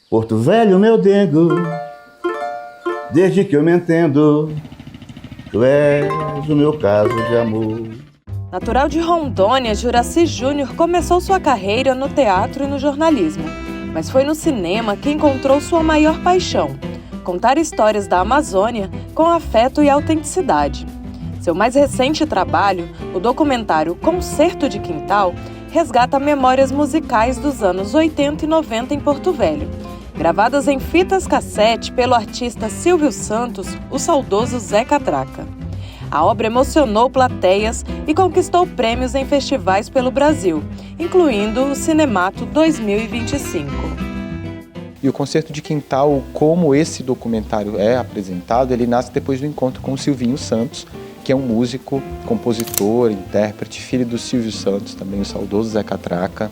Porto Velho, meu dengo, desde que eu me entendo, tu és o meu caso de amor. Natural de Rondônia, Juracy Júnior começou sua carreira no teatro e no jornalismo, mas foi no cinema que encontrou sua maior paixão: contar histórias da Amazônia com afeto e autenticidade. Seu mais recente trabalho, o documentário Concerto de Quintal, resgata memórias musicais dos anos 80 e 90 em Porto Velho, gravadas em fitas cassete pelo artista Silvio Santos, o saudoso Zé Catraca. A obra emocionou plateias e conquistou prêmios em festivais pelo Brasil, incluindo o Cinemato 2025. E o Concerto de Quintal, como esse documentário é apresentado, ele nasce depois do encontro com o Silvinho Santos, que é um músico, compositor, intérprete, filho do Silvio Santos, também o saudoso Zé Catraca,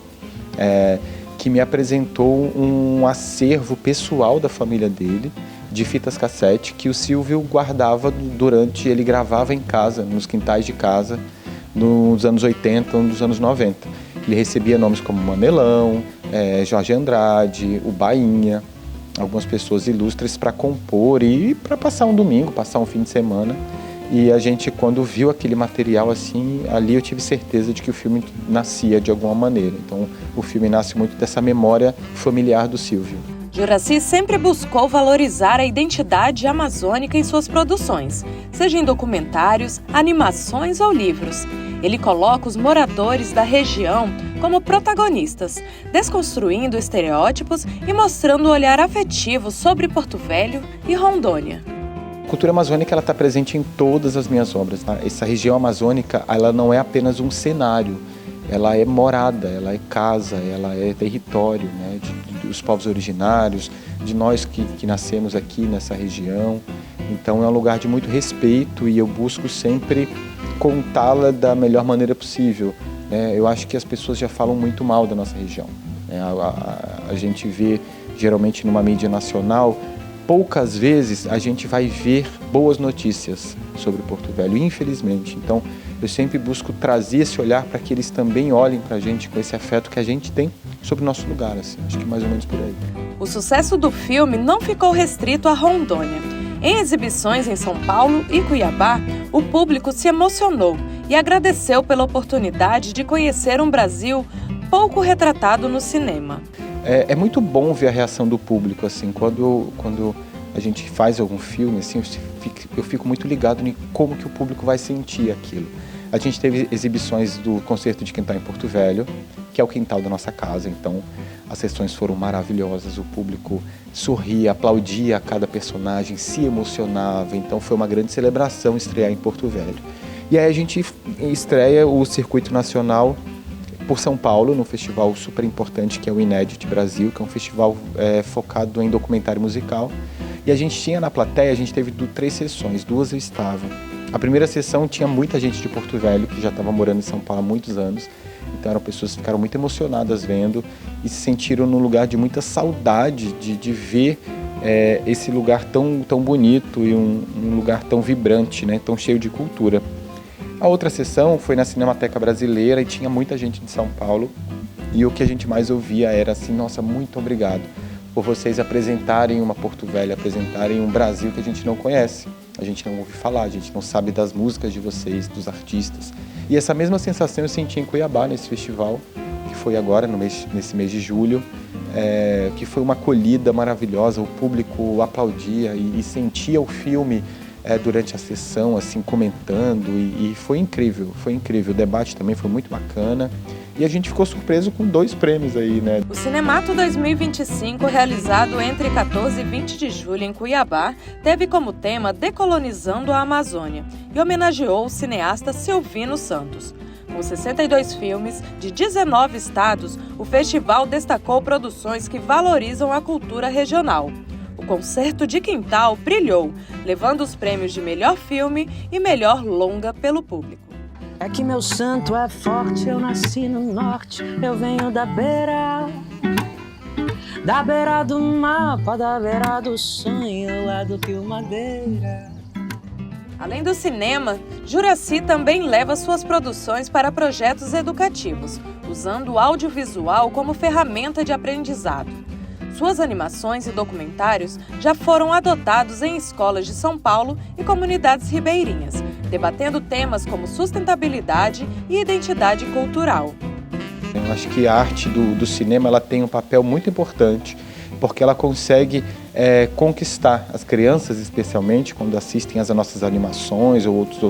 que me apresentou um acervo pessoal da família dele, de fitas cassete, que o Silvio guardava durante, ele gravava em casa, nos quintais de casa, nos anos 80 ou nos anos 90. Ele recebia nomes como Manelão, Jorge Andrade, o Bainha, algumas pessoas ilustres para compor e para passar um domingo, passar um fim de semana. E a gente, quando viu aquele material assim, ali eu tive certeza de que o filme nascia de alguma maneira. Então, o filme nasce muito dessa memória familiar do Silvio. Juracy sempre buscou valorizar a identidade amazônica em suas produções, seja em documentários, animações ou livros. Ele coloca os moradores da região como protagonistas, desconstruindo estereótipos e mostrando um olhar afetivo sobre Porto Velho e Rondônia. A cultura amazônica está presente em todas as minhas obras. Tá? Essa região amazônica, ela não é apenas um cenário, ela é morada, ela é casa, ela é território, né, dos povos originários, de nós que nascemos aqui nessa região. Então é um lugar de muito respeito e eu busco sempre contá-la da melhor maneira possível. Eu acho que as pessoas já falam muito mal da nossa região. A gente vê, geralmente numa mídia nacional, poucas vezes a gente vai ver boas notícias sobre Porto Velho, infelizmente. Então, eu sempre busco trazer esse olhar para que eles também olhem para a gente com esse afeto que a gente tem sobre o nosso lugar. Assim. Acho que mais ou menos por aí. O sucesso do filme não ficou restrito a Rondônia. Em exibições em São Paulo e Cuiabá, o público se emocionou e agradeceu pela oportunidade de conhecer um Brasil pouco retratado no cinema. É muito bom ver a reação do público, assim, quando a gente faz algum filme, assim, eu fico muito ligado em como que o público vai sentir aquilo. A gente teve exibições do Concerto de Quintal em Porto Velho, que é o quintal da nossa casa, então as sessões foram maravilhosas, o público sorria, aplaudia a cada personagem, se emocionava, então foi uma grande celebração estrear em Porto Velho. E aí a gente estreia o Circuito Nacional por São Paulo, num festival super importante que é o Inédit Brasil, que é um festival focado em documentário musical. E a gente tinha na plateia, a gente teve 3 sessões, 2 eu estava. A primeira sessão tinha muita gente de Porto Velho, que já estava morando em São Paulo há muitos anos. Então eram pessoas que ficaram muito emocionadas vendo e se sentiram num lugar de muita saudade de ver esse lugar tão bonito e um lugar tão vibrante, né, tão cheio de cultura. A outra sessão foi na Cinemateca Brasileira e tinha muita gente de São Paulo e o que a gente mais ouvia era assim: nossa, muito obrigado por vocês apresentarem uma Porto Velho, apresentarem um Brasil que a gente não conhece, a gente não ouve falar, a gente não sabe das músicas de vocês, dos artistas. E essa mesma sensação eu senti em Cuiabá, nesse festival, que foi agora, nesse mês de julho, que foi uma acolhida maravilhosa, o público aplaudia e sentia o filme durante a sessão, assim, comentando, e foi incrível, o debate também foi muito bacana, e a gente ficou surpreso com 2 prêmios aí, né? O Cinemato 2025, realizado entre 14 e 20 de julho em Cuiabá, teve como tema Decolonizando a Amazônia e homenageou o cineasta Silvino Santos. Com 62 filmes de 19 estados, o festival destacou produções que valorizam a cultura regional. O Concerto de Quintal brilhou, levando os prêmios de melhor filme e melhor longa pelo público. É que meu santo é forte, eu nasci no norte, eu venho da beira do mapa, da beira do sonho, lá do Rio Madeira. Além do cinema, Juracy também leva suas produções para projetos educativos, usando o audiovisual como ferramenta de aprendizado. Suas animações e documentários já foram adotados em escolas de São Paulo e comunidades ribeirinhas, debatendo temas como sustentabilidade e identidade cultural. Eu acho que a arte do cinema ela tem um papel muito importante, porque ela consegue conquistar as crianças, especialmente quando assistem às nossas animações ou outros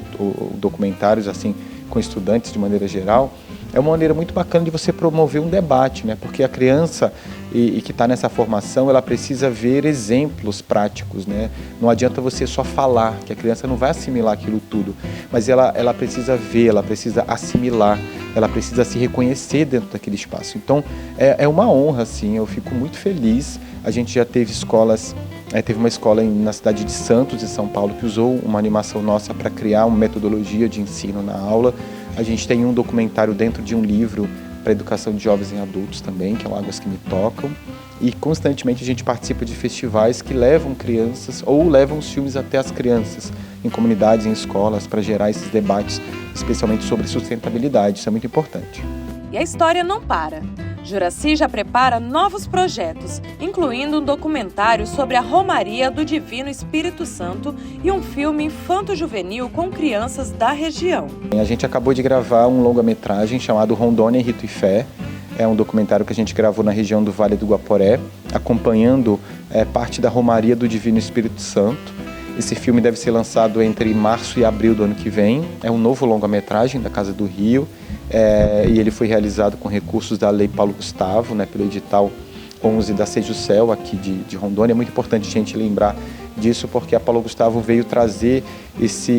documentários assim com estudantes de maneira geral. É uma maneira muito bacana de você promover um debate, né? Porque a criança que está nessa formação, ela precisa ver exemplos práticos, né? Não adianta você só falar, que a criança não vai assimilar aquilo tudo, mas ela precisa ver, ela precisa assimilar, ela precisa se reconhecer dentro daquele espaço. Então, é uma honra, assim, eu fico muito feliz. A gente já teve escolas, teve uma escola na cidade de Santos, em São Paulo, que usou uma animação nossa para criar uma metodologia de ensino na aula. A gente tem um documentário dentro de um livro para educação de jovens e adultos também, que é o Águas que Me Tocam. E constantemente a gente participa de festivais que levam crianças ou levam os filmes até as crianças, em comunidades, em escolas, para gerar esses debates, especialmente sobre sustentabilidade. Isso é muito importante. E a história não para. Juracy já prepara novos projetos, incluindo um documentário sobre a Romaria do Divino Espírito Santo e um filme infanto-juvenil com crianças da região. A gente acabou de gravar um longa-metragem chamado Rondônia, Rito e Fé. É um documentário que a gente gravou na região do Vale do Guaporé, acompanhando parte da Romaria do Divino Espírito Santo. Esse filme deve ser lançado entre março e abril do ano que vem. É um novo longa-metragem da Casa do Rio. E ele foi realizado com recursos da Lei Paulo Gustavo, né, pelo edital 11 da Sejusel aqui de Rondônia. É muito importante a gente lembrar disso, porque a Paulo Gustavo veio trazer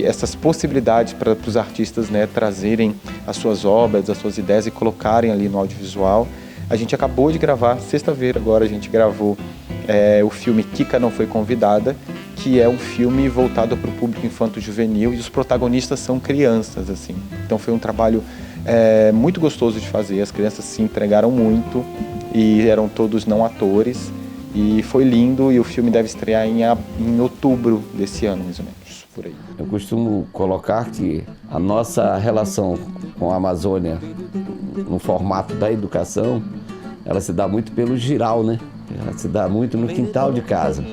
essas possibilidades para os artistas, né, trazerem as suas obras, as suas ideias e colocarem ali no audiovisual. A gente acabou de gravar, sexta-feira agora a gente gravou o filme Kika Não Foi Convidada, que é um filme voltado para o público infanto-juvenil e os protagonistas são crianças, assim. Então foi um trabalho muito gostoso de fazer, as crianças se entregaram muito e eram todos não atores e foi lindo, e o filme deve estrear em outubro desse ano, mais ou menos, por aí. Eu costumo colocar que a nossa relação com a Amazônia no formato da educação, ela se dá muito pelo giral, né? Ela se dá muito no quintal de casa.